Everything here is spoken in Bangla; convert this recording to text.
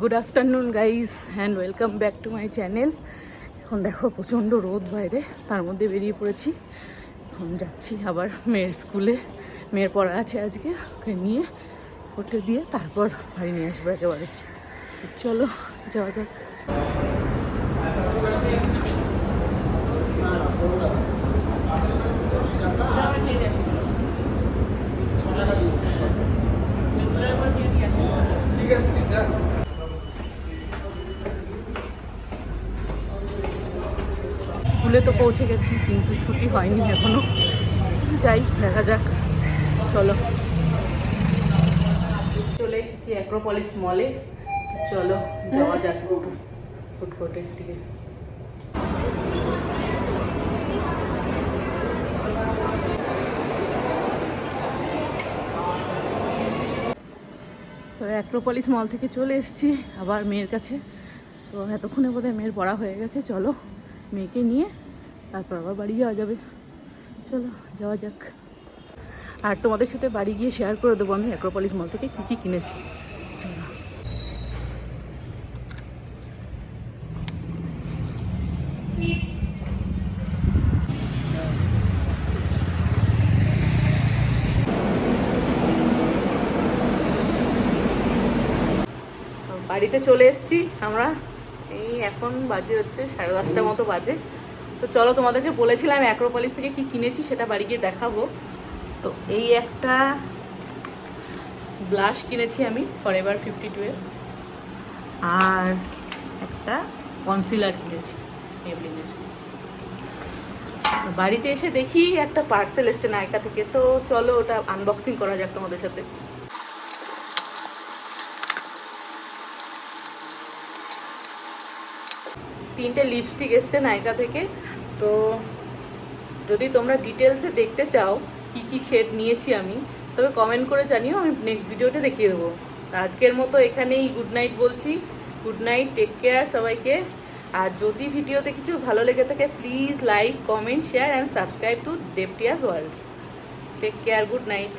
Good afternoon guys and welcome back to my channel. এখন দেখো প্রচণ্ড রোদ বাইরে, তার মধ্যে বেরিয়ে পড়েছি। এখন যাচ্ছি আবার মেয়ের স্কুলে, মেয়ের পড়া আছে আজকে, ওকে নিয়ে পড়তে দিয়ে তারপর বাড়ি নিয়ে আসবো একেবারে। চলো যাওয়া যাক। স্কুলে তো পৌঁছে গেছি, কিন্তু ছুটি হয়নি এখনো। যাই, দেখা যাক। চলো, চলে এসেছি অ্যাক্রোপলিস মলে। চলো যাওয়া যাক একটু ফুড কোর্টের দিকে। তো অ্যাক্রোপলিস মল থেকে চলে এসেছি আবার মেয়ের কাছে। তো এতক্ষণে বোধহয় মেয়ের পড়া হয়ে গেছে। চলো মেয়েকে নিয়ে তারপর আবার বাড়ি যাওয়া যাবে। চলো যাওয়া যাক। আর তোমাদের সাথে বাড়ি গিয়ে শেয়ার করে দেবো আমি অ্যাক্রোপলিস মল থেকে কী কী কিনেছি। চলো। বাড়িতে চলে এসেছি আমরা। এই এখন বাজে হচ্ছে 10:30 মতো বাজে। তো চলো, তোমাদেরকে বলেছিলাম অ্যাক্রোপলিস থেকে কি কিনেছি সেটা বাড়ি গিয়ে দেখাবো। তো এই একটা ব্লাশ কিনেছি আমি ফরএভার 52 এর, আর একটা কনসিলার কিনেছি মেবলিনের। বাড়িতে এসে দেখি একটা পার্সেল এসছে নায়কা থেকে। তো চলো ওটা আনবক্সিং করা যাক তোমাদের সাথে। তিনটে লিপস্টিক এসছে নায়কা থেকে। তো যদি তোমরা ডিটেলসে দেখতে চাও কি কি শেড নিয়েছি আমি, তবে কমেন্ট করে জানিও, আমি নেক্সট ভিডিওতে দেখিয়ে দেবো। আজকের মতো এখানেই গুড নাইট বলছি। গুড নাইট, টেক কেয়ার সবাইকে। আর যদি ভিডিওতে কিছু ভালো লেগে থাকে please like, comment, share and subscribe to দেবটিয়াস world. Take care, good night.